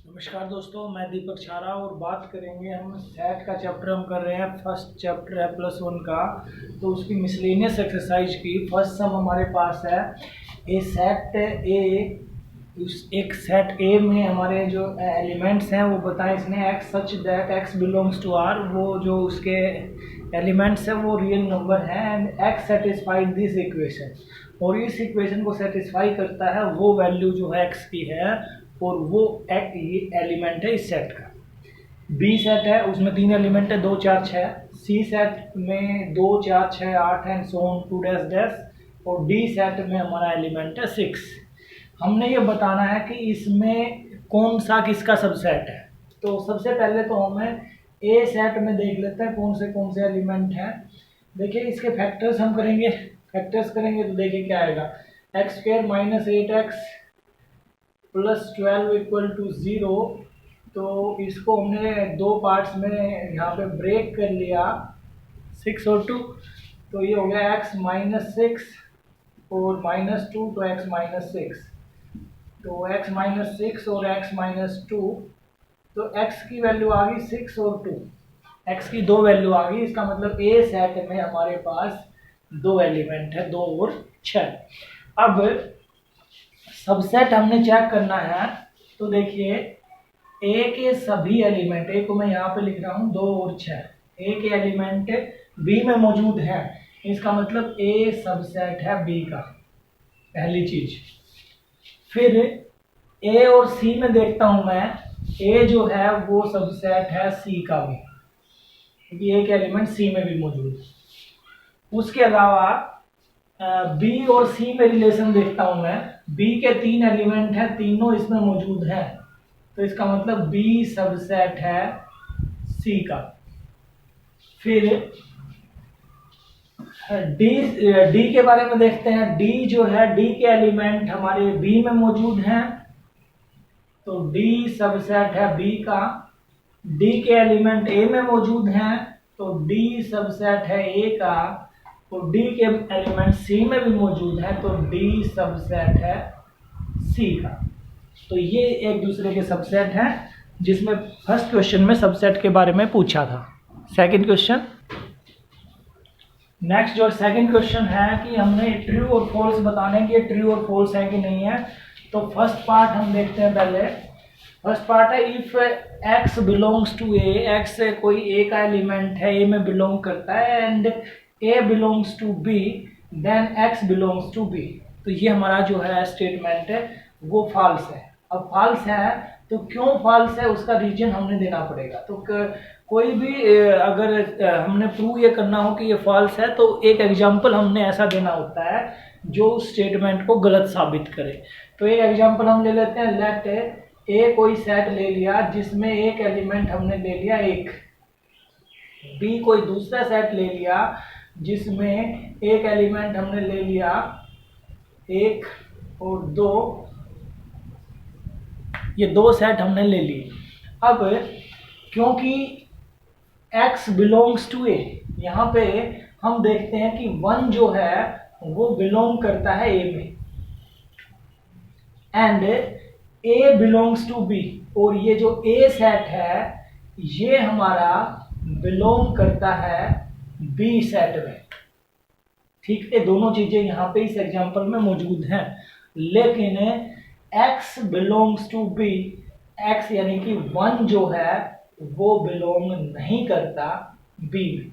नमस्कार दोस्तों, मैं दीपक छारा और बात करेंगे हम सेट का चैप्टर हम कर रहे हैं। फर्स्ट चैप्टर है +1 का, तो उसकी मिसलेनियस एक्सरसाइज की फर्स्ट सम हमारे पास है। ए सेट ए, उस एक सेट ए में हमारे जो एलिमेंट्स हैं वो बताएं इसने x such that x belongs to R. वो जो उसके एलिमेंट्स हैं वो रियल नंबर हैं and x satisfied this equation, और इस इक्वेशन को सेटिस्फाई करता है वो वैल्यू जो है एक्स की है, और वो ये एलिमेंट है इस सेट का। बी सेट है, उसमें 3 एलिमेंट है 2 4 6। सी सेट में 2 4 6 8 and so on to dash dash, और डी सेट में हमारा एलिमेंट है 6। हमने ये बताना है कि इसमें कौन सा किसका सबसेट है। तो सबसे पहले तो हमें ए सेट में देख लेते हैं कौन से एलिमेंट हैं। देखिए इसके फैक्टर्स हम करेंगे, तो देखिए क्या आएगा। x² - 8x + 12 = 0। तो इसको हमने दो पार्ट्स में यहाँ पे ब्रेक कर लिया, 6 और 2। तो ये हो गया x - 6 और -2, तो x - 6। तो x - 6 और x - 2, तो x की वैल्यू आ गई 6 और 2। x की दो वैल्यू आ गई, इसका मतलब ए सेट में हमारे पास दो एलिमेंट है, 2 और 6। अब सबसेट हमने चेक करना है, तो देखिए ए के सभी एलिमेंट, ए को मैं यहाँ पे लिख रहा हूँ 2 और 6, ए के एलिमेंट बी में मौजूद है। इसका मतलब ए सबसेट है बी का, पहली चीज। फिर ए और सी में देखता हूं मैं, ए जो है वो सबसेट है सी का भी, क्योंकि ए के एलिमेंट सी में भी मौजूद है। उसके अलावा बी और सी में रिलेशन देखता हूं मैं, बी के 3 एलिमेंट है, तीनों इसमें मौजूद हैं, तो इसका मतलब बी सबसेट है सी का। फिर डी के बारे में देखते हैं। डी जो है, डी के एलिमेंट हमारे बी में मौजूद हैं, तो डी सबसेट है बी का। डी के एलिमेंट ए में मौजूद हैं, तो डी सबसेट है ए का। और डी के एलिमेंट सी में भी मौजूद है, तो डी सबसेट है सी का। तो ये एक दूसरे के सबसेट हैं, जिसमें फर्स्ट क्वेश्चन में सबसेट के बारे में पूछा था। सेकंड क्वेश्चन, नेक्स्ट जो सेकंड क्वेश्चन है कि हमने ट्रू और फॉल्स बताने के, ट्रू और फॉल्स है कि नहीं है। तो फर्स्ट पार्ट हम देखते हैं पहले। फर्स्ट पार्ट है if x belongs to A, x कोई ए का एलिमेंट है, ए में बिलोंग करता है, and A belongs to B, then x belongs to B. तो ये हमारा जो है स्टेटमेंट है वो फॉल्स है। अब फॉल्स है तो क्यों फॉल्स है उसका रीजन हमने देना पड़ेगा। तो कोई भी अगर हमने प्रूव ये करना हो कि ये फॉल्स है, तो एक एग्जांपल हमने ऐसा देना होता है जो स्टेटमेंट को गलत साबित करे। तो एक एग्जांपल हम ले लेते हैं। लेट ए कोई सेट ले लिया जिसमें एक एलिमेंट हमने ले लिया 1, बी कोई दूसरा सेट ले लिया जिसमें एक एलिमेंट हमने ले लिया 1 और 2, ये दो सेट हमने ले लिए। अब क्योंकि x बिलोंग्स टू ए, यहाँ पे हम देखते हैं कि 1 जो है वो बिलोंग करता है ए में, and a belongs to b, और ये जो a सेट है ये हमारा बिलोंग करता है b सेट में। ठीक है, दोनों चीजें यहाँ पे इस एग्जांपल में मौजूद हैं, लेकिन x belongs to b, x यानी कि 1 जो है वो बिलोंग नहीं करता b में,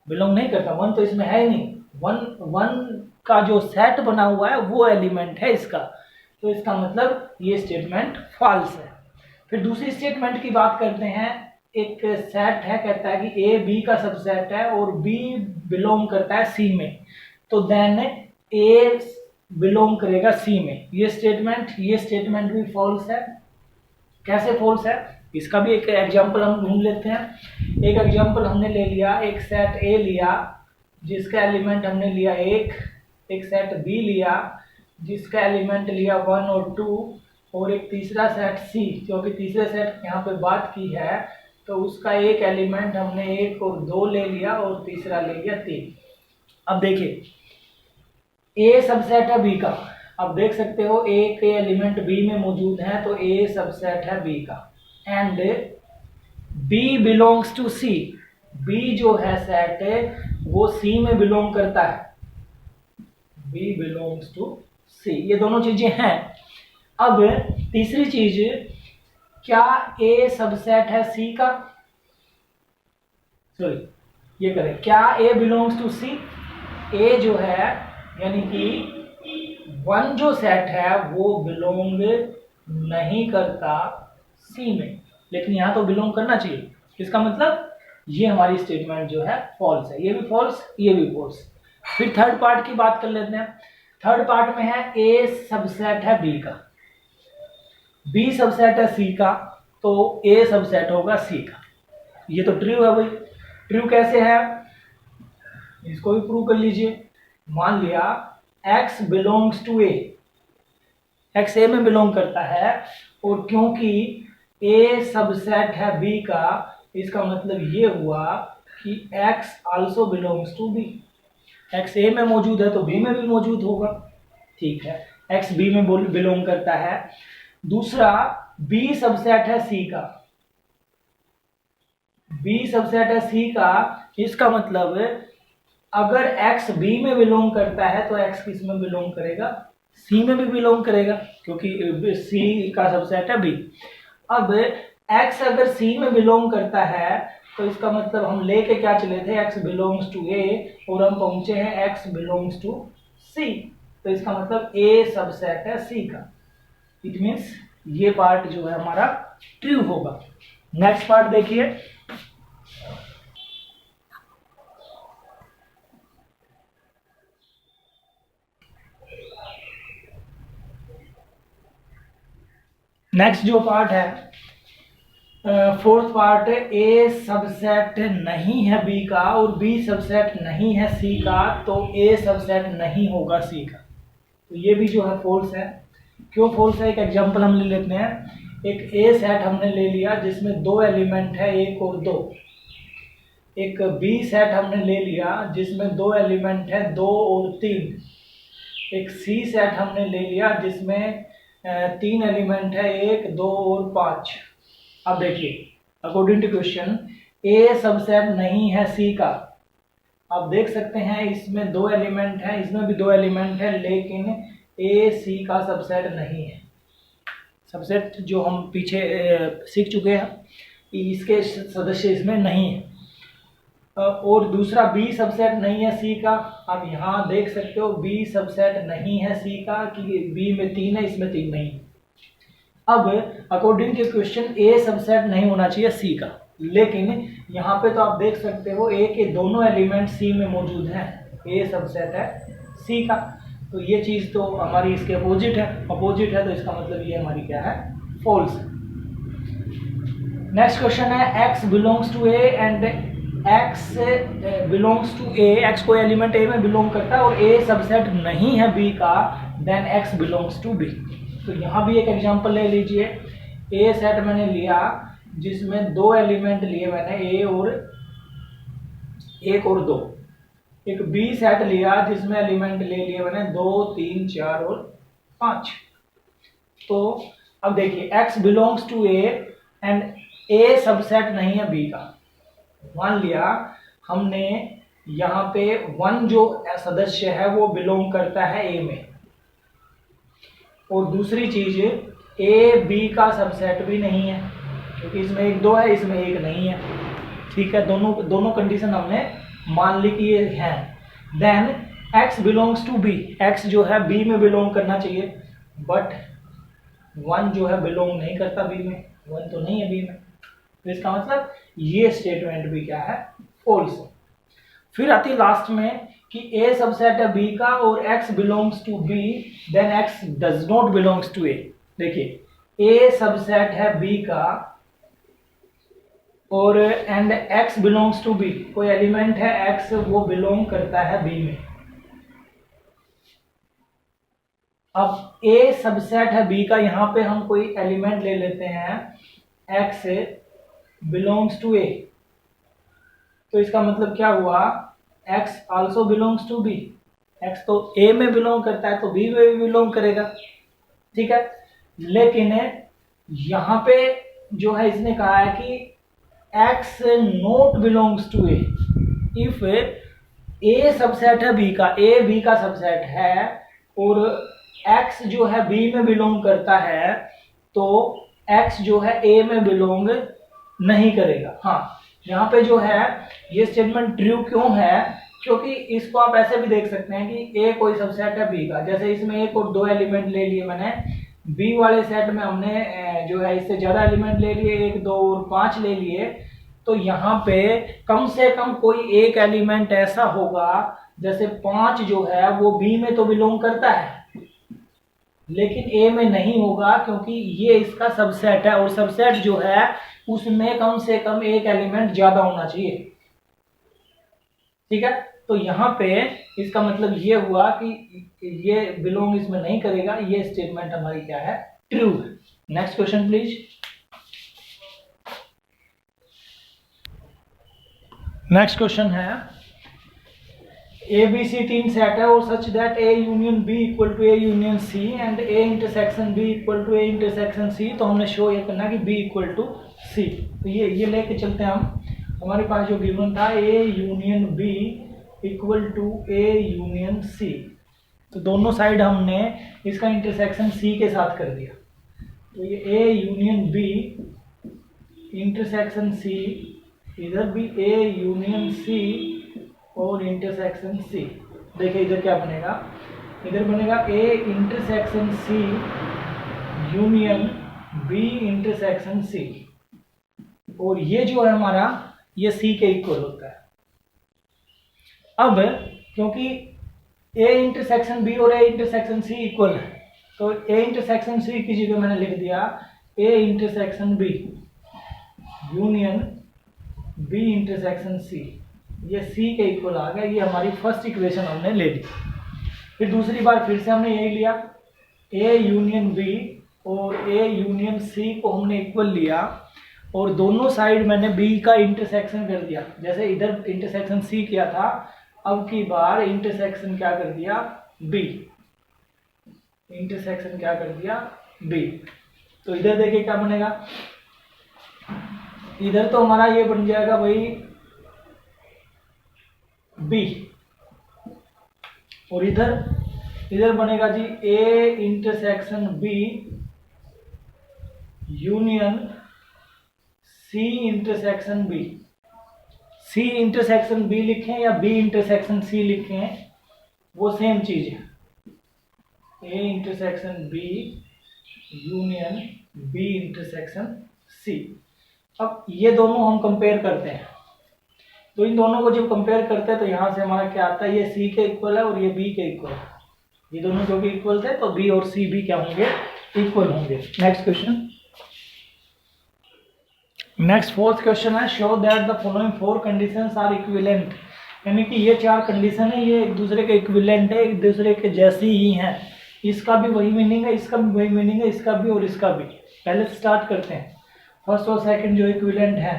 बिलोंग नहीं करता। 1 तो इसमें है ही नहीं, 1 का जो सेट बना हुआ है वो एलिमेंट है इसका, तो इसका मतलब ये स्टेटमेंट फॉल्स है। फिर दूसरी स्टेटमेंट की बात करते हैं। एक सेट है, कहता है कि ए बी का सबसेट है और बी बिलोंग करता है सी में, तो देन ए बिलोंग करेगा सी में। ये स्टेटमेंट भी फॉल्स है। कैसे फॉल्स है इसका भी एक एग्जांपल हम ढूंढ लेते हैं। एक एग्जांपल हमने ले लिया, एक सेट ए लिया जिसका एलिमेंट हमने लिया 1, एक सेट बी लिया जिसका एलिमेंट लिया 1 और 2, और एक तीसरा सेट सी, क्योंकि तीसरे सेट यहाँ पे बात की है तो उसका एक एलिमेंट हमने 1 और 2 ले लिया और तीसरा ले लिया 3। अब देखिए ए सबसेट है बी का, अब देख सकते हो ए के एलिमेंट बी में मौजूद हैं, तो ए सबसेट है बी का। And B belongs to C, B जो है सेट वो सी में बिलोंग करता है, बी बिलोंग्स टू सी। ये दोनों चीजें हैं। अब तीसरी चीज, क्या ए सबसेट है सी का? सॉरी, ये करें, क्या ए बिलोंग्स टू सी? ए जो है यानी कि 1 जो सेट है वो बिलोंग नहीं करता सी में, लेकिन यहां तो बिलोंग करना चाहिए। इसका मतलब ये हमारी स्टेटमेंट जो है फॉल्स है, ये भी फॉल्स, ये भी फॉल्स। फिर थर्ड पार्ट की बात कर लेते हैं। थर्ड पार्ट में है ए सबसेट है बी का, बी सबसेट है सी का, तो ए सबसेट होगा सी का। ये तो ट्रू है भाई। ट्रू कैसे है, इसको भी प्रूव कर लीजिए। मान लिया x belongs to A, x A में बिलोंग करता है, और क्योंकि a सबसेट है b का, इसका मतलब ये हुआ कि x also belongs to b। x A में मौजूद है तो b में भी मौजूद होगा, ठीक है। x b में बिलोंग करता है। दूसरा, b सबसेट है c का, b सबसेट है c का, इसका मतलब अगर x b में बिलोंग करता है तो x किस में बिलोंग करेगा? c में भी बिलोंग करेगा, क्योंकि c का सबसेट है b। अब x अगर c में बिलोंग करता है तो इसका मतलब हम लेके क्या चले थे, x बिलोंग्स टू a, और हम पहुंचे हैं x बिलोंग्स टू c, तो इसका मतलब a सबसेट है c का। इट मीन्स ये पार्ट जो है हमारा ट्रू होगा। नेक्स्ट पार्ट देखिए। नेक्स्ट जो पार्ट है, फोर्थ पार्ट, ए सबसेट नहीं है बी का और बी सबसेट नहीं है सी का, तो ए सबसेट नहीं होगा सी का। तो ये भी जो है फॉल्स है। क्यों फॉल्स है, एक एग्जांपल हम ले लेते हैं। एक ए सेट हमने ले लिया जिसमें 2 एलिमेंट है, 1 और 2। एक बी सेट हमने ले लिया जिसमें 2 एलिमेंट है, 2 और 3। एक सी सेट हमने ले लिया जिसमें 3 एलिमेंट है, 1, 2 और 5। अब देखिए, according to question A subset नहीं है सी का। आप देख सकते हैं इसमें 2 एलिमेंट है, इसमें भी 2 एलिमेंट है, लेकिन ए सी का सबसेट नहीं है। सबसेट जो हम पीछे सीख चुके हैं, इसके सदस्य इसमें नहीं है। और दूसरा बी सबसेट नहीं है सी का। आप यहाँ देख सकते हो बी सबसेट नहीं है सी का, कि बी में 3 है, इसमें 3 नहीं। अब according to question A subset नहीं होना चाहिए सी का, लेकिन यहाँ पे तो आप देख सकते हो ए के दोनों एलिमेंट सी में मौजूद हैं, ए सबसेट है सी का। तो ये चीज़ तो हमारी इसके अपोजिट है, अपोजिट है, तो इसका मतलब ये हमारी क्या है, फॉल्स है। नेक्स्ट क्वेश्चन है x belongs to A and x belongs to A, x कोई एलिमेंट ए में बिलोंग करता है और a सबसेट नहीं है b का, then x belongs to b। तो यहाँ भी एक एग्जांपल ले लीजिए। a सेट मैंने लिया जिसमें 2 एलिमेंट लिए मैंने, a और 1 और 2। एक b सेट लिया जिसमें एलिमेंट ले लिए मैंने 2, 3, 4 और 5। तो अब देखिए x belongs to a and a subset नहीं है b का। मान लिया हमने यहाँ पे 1 जो सदस्य है वो बिलोंग करता है a में, और दूसरी चीज a b का सबसेट भी नहीं है, क्योंकि इसमें 1 2 है, इसमें 1 नहीं है। ठीक है, दोनों कंडीशन हमने मान ली कि ये है। Then x belongs to b, x जो है b में बिलोंग करना चाहिए, बट 1 जो है बिलोंग नहीं करता b में, 1 तो नहीं है b में। तो इसका मतलब ये स्टेटमेंट भी क्या है, फॉल्स है। फिर आती है लास्ट में कि a सबसेट है b का और x belongs to b, then x does not belongs to a। देखिए a सबसेट है b का और and x belongs to b, कोई एलिमेंट है x वो बिलोंग करता है b में। अब a सबसेट है b का, यहाँ पे हम कोई एलिमेंट ले लेते हैं x बिलोंग्स टू a, तो इसका मतलब क्या हुआ, x also belongs to b। X तो ए में बिलोंग करता है तो बी में भी बिलोंग करेगा, ठीक है। लेकिन यहाँ पे जो है इसने कहा है कि x not belongs to a. If a subset है बी का, ए बी का सबसेट है और एक्स जो है बी में बिलोंग करता है, तो एक्स जो है ए में बिलोंग नहीं करेगा। हाँ, यहाँ पे जो है ये स्टेटमेंट ट्रू क्यों है, क्योंकि इसको आप ऐसे भी देख सकते हैं कि ए कोई सबसेट है बी का। जैसे इसमें एक और दो एलिमेंट ले लिए मैंने, बी वाले सेट में हमने जो है इससे ज्यादा एलिमेंट ले लिए, 1 2 और 5 ले लिए। तो यहाँ पे कम से कम कोई एक एलिमेंट ऐसा होगा, जैसे 5 जो है वो बी में तो बिलोंग करता है लेकिन ए में नहीं होगा, क्योंकि ये इसका सबसेट है और सबसेट जो है उसमें कम से कम एक एलिमेंट ज्यादा होना चाहिए, ठीक है। तो यहाँ पे इसका मतलब ये हुआ कि ये बिलोंग इसमें नहीं करेगा, ये स्टेटमेंट हमारी क्या है, ट्रू है। Next question please. Next question है ए बी सी तीन सेट है और such that a union b equal to a union c and a intersection b equal to a intersection c. तो हमने शो ये करना कि बी इक्वल टू सी। तो ये लेके चलते हैं हम। हमारे पास जो गिवन था a union b equal to a union c, तो दोनों साइड हमने इसका इंटरसेक्शन सी के साथ कर दिया। तो ये a union B intersection c, इधर भी ए यूनियन सी और इंटरसेक्शन सी। देखिए इधर क्या बनेगा, इधर बनेगा a intersection c union B intersection c, और ये जो है हमारा ये सी के इक्वल होता है। अब क्योंकि ए इंटरसेक्शन बी और ए इंटरसेक्शन सी इक्वल है, तो ए इंटरसेक्शन सी की जगह मैंने लिख दिया A intersection B union B intersection C. ये सी के इक्वल आ गया, ये हमारी फर्स्ट इक्वेशन हमने ले ली। फिर दूसरी बार फिर से हमने यही लिया, ए यूनियन बी और ए यूनियन सी को हमने इक्वल लिया और दोनों साइड मैंने बी का इंटरसेक्शन कर दिया। जैसे इधर इंटरसेक्शन सी किया था, अब की बार इंटरसेक्शन क्या कर दिया, बी, इंटरसेक्शन क्या कर दिया, बी। तो इधर देखिए क्या बनेगा, इधर तो हमारा ये बन जाएगा भाई बी, और इधर बनेगा जी A intersection B union C intersection B. C intersection B लिखें या बी इंटरसेक्शन सी लिखें, वो सेम चीज है। A intersection B union B intersection c. अब ये दोनों हम कंपेयर करते हैं, तो इन दोनों को जब कंपेयर करते हैं तो यहां से हमारा क्या आता है, ये सी के इक्वल है और ये बी के इक्वल है। ये दोनों जो कि इक्वल थे तो बी और सी भी क्या होंगे, इक्वल होंगे। Next question. Next fourth question है, show that the following 4 conditions are equivalent. यानी कि ये 4 कंडीशन है, ये एक दूसरे के इक्विवेलेंट है, एक दूसरे के जैसी ही हैं। इसका भी वही मीनिंग है, इसका भी वही मीनिंग है, इसका भी और इसका भी। पहले स्टार्ट करते हैं। फर्स्ट और सेकंड जो इक्विवेलेंट है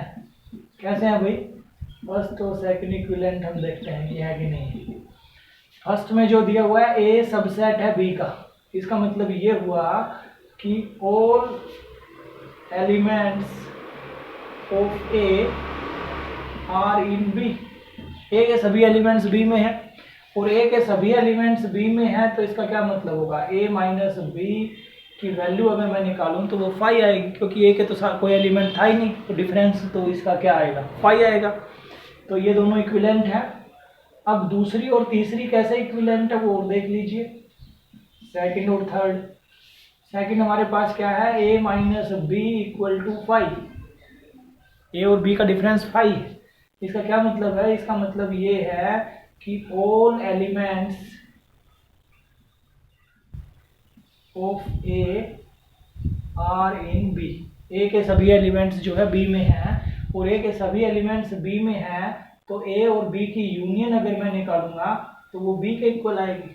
कैसे हैं भाई, फर्स्ट और सेकंड इक्विवेलेंट हम देखते हैं कि है कि नहीं। फर्स्ट में जो दिया हुआ है ए सबसेट है बी का, इसका मतलब ये हुआ कि all elements of A are in B. A के सभी एलिमेंट्स बी में है और ए के सभी एलिमेंट्स बी में है, तो इसका क्या मतलब होगा, ए माइनस बी की वैल्यू अगर मैं निकालूं तो वो 5 आएगी, क्योंकि ए के तो कोई एलिमेंट था ही नहीं, तो डिफरेंस तो इसका क्या आएगा, 5 आएगा। तो ये दोनों इक्विवेलेंट है। अब दूसरी और तीसरी कैसे इक्विवेलेंट है वो और देख लीजिए, सेकंड और थर्ड। सेकंड हमारे पास क्या है, ए माइनस बी इक्वल टू 5। ए और बी का डिफरेंस 5। इसका क्या मतलब है, इसका मतलब ये है कि all elements of A are in B. A के सभी एलिमेंट्स जो है बी में है और ए के सभी एलिमेंट्स बी में है, तो ए और बी की यूनियन अगर मैं निकालूंगा तो वो बी के इक्वल आएगी।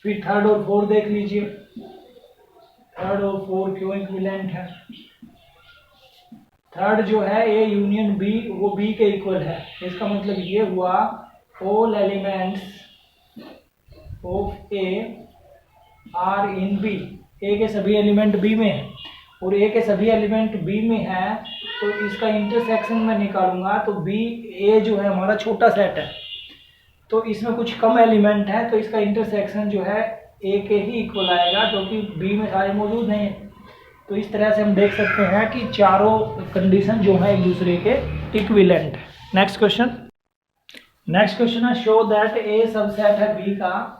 फिर थर्ड और फोर्थ देख लीजिए, थर्ड और फोर्थ क्यों इक्विवेलेंट है। थर्ड जो है ए यूनियन बी, वो बी के इक्वल है। इसका मतलब ये हुआ all elements of A are in B, A के सभी एलिमेंट बी में है और ए के सभी एलिमेंट बी में है, तो इसका इंटरसेक्शन मैं निकालूंगा तो बी ए जो है हमारा छोटा सेट है, तो इसमें कुछ कम एलिमेंट है, तो इसका इंटरसेक्शन जो है ए के ही इक्वल आएगा क्योंकि बी में सारे मौजूद नहीं है। तो इस तरह से हम देख सकते हैं कि चारों कंडीशन जो है एक दूसरे के इक्विवेलेंट है। नेक्स्ट क्वेश्चन है शो दैट ए सबसेट है बी का,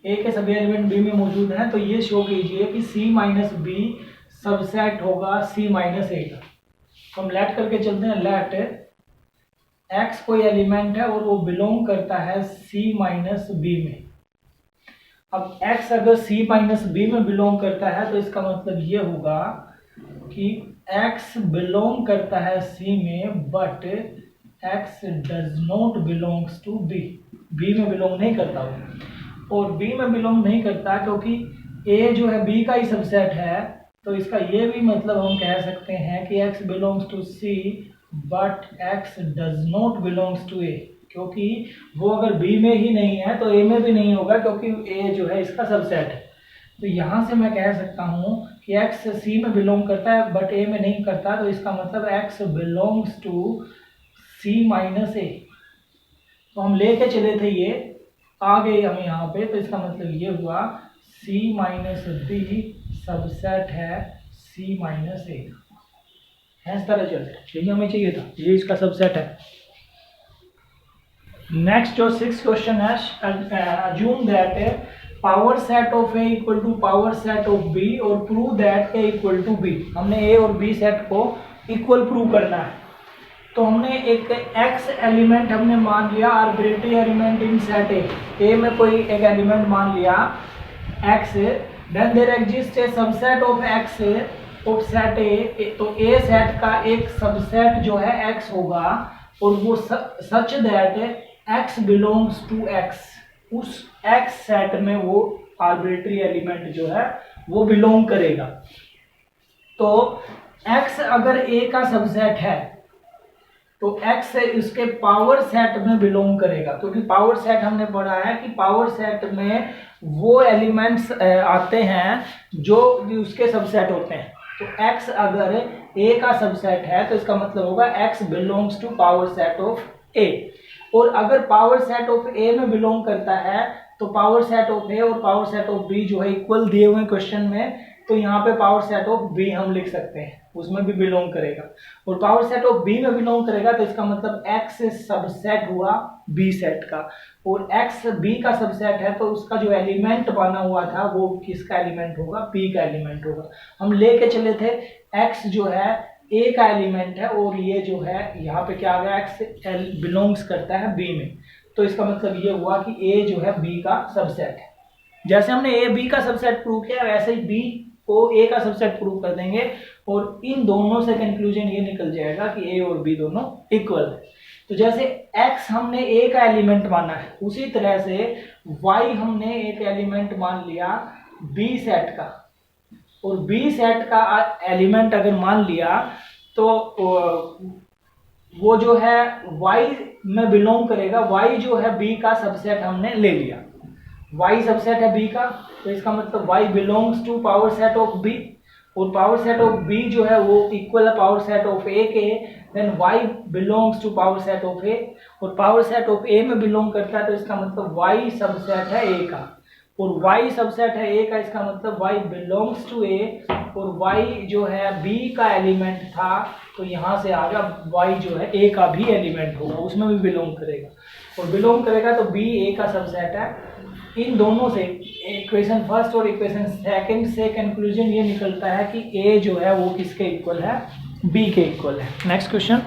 ए के सभी एलिमेंट बी में मौजूद हैं, तो ये शो कीजिए कि सी माइनस बी सबसेट होगा सी माइनस ए का। तो हम लेट करके चलते हैं, लेट एक्स कोई एलिमेंट है और वो बिलोंग करता है सी माइनस बी में। अब x अगर c माइनस बी में बिलोंग करता है तो इसका मतलब ये होगा कि x बिलोंग करता है c में but x does not belongs to b, b में बिलोंग नहीं करता वो, और b में बिलोंग नहीं करता क्योंकि a जो है b का ही सबसेट है, तो इसका ये भी मतलब हम कह सकते हैं कि x belongs to c but x does not belongs to a, क्योंकि वो अगर B में ही नहीं है तो A में भी नहीं होगा क्योंकि A जो है इसका सबसेट है। तो यहाँ से मैं कह सकता हूँ कि X C में बिलोंग करता है बट A में नहीं करता, तो इसका मतलब X belongs to C minus A। तो हम लेके चले थे ये, आ गए हम यहाँ पे, तो इसका मतलब ये हुआ C माइनस B सबसेट है C माइनस A का। इस तरह चलते, यही हमें चाहिए था, ये इसका सबसेट है। नेक्स्ट जो 6th क्वेश्चन है, assume that power set of A equal to power set of B और prove that A equal to B. हमने ए और बी सेट को इक्वल प्रूव करना है, तो हमने एक एक्स एलिमेंट हमने मान लिया, arbitrary element in set a में कोई एक एलिमेंट मान लिया x, then there exist a subset of x of set a, तो ए सेट का एक सबसेट जो है एक्स होगा और वो such that x belongs to x, उस x सेट में वो आर्बिट्रेरी एलिमेंट जो है वो बिलोंग करेगा। तो x अगर a का सबसेट है तो x इसके पावर सेट में बिलोंग करेगा, क्योंकि पावर सेट हमने पढ़ा है कि पावर सेट में वो एलिमेंट्स आते हैं जो उसके सबसेट होते हैं। तो x अगर a का सबसेट है तो इसका मतलब होगा x belongs to power set of a, और अगर पावर सेट ऑफ ए में बिलोंग करता है तो पावर सेट ऑफ ए और पावर सेट ऑफ बी जो है इक्वल दिए हुए क्वेश्चन में, तो यहाँ पे पावर सेट ऑफ बी हम लिख सकते हैं, उसमें भी बिलोंग करेगा। और पावर सेट ऑफ बी में बिलोंग करेगा तो इसका मतलब एक्स सबसेट हुआ बी सेट का, और एक्स बी का सबसेट है तो उसका जो एलिमेंट बना हुआ था वो किसका एलिमेंट होगा, बी का एलिमेंट होगा। हम लेके चले थे एक्स जो है ए का एलिमेंट है और ये जो है यहाँ पे क्या आ गया, एक्स बिलोंग्स करता है बी में, तो इसका मतलब ये हुआ कि ए जो है बी का सबसेट है। जैसे हमने ए बी का सबसेट प्रूव किया वैसे ही बी को ए का सबसेट प्रूव कर देंगे और इन दोनों से कंक्लूजन ये निकल जाएगा कि ए और बी दोनों इक्वल है। तो जैसे x हमने ए का एलिमेंट माना है, उसी तरह से y हमने एक एलिमेंट मान लिया बी सेट का, और बी सेट का एलिमेंट अगर मान लिया तो वो जो है y में बिलोंग करेगा, y जो है b का सबसेट हमने ले लिया, y सबसेट है b का, तो इसका मतलब y belongs to power set of b, और पावर सेट ऑफ b जो है वो इक्वल है पावर सेट ऑफ a के, then y belongs to power set of a, और पावर सेट ऑफ a में बिलोंग करता है तो इसका मतलब y सबसेट है a का, और y सबसेट है a का, इसका मतलब y बिलोंग्स टू a, और y जो है b का एलिमेंट था तो यहाँ से आ गया y जो है a का भी एलिमेंट होगा, उसमें भी बिलोंग करेगा, और बिलोंग करेगा तो b a का सबसेट है। इन दोनों से इक्वेशन फर्स्ट और इक्वेशन सेकंड से कंक्लूजन ये निकलता है कि a जो है वो किसके इक्वल है, b के इक्वल है। Next question,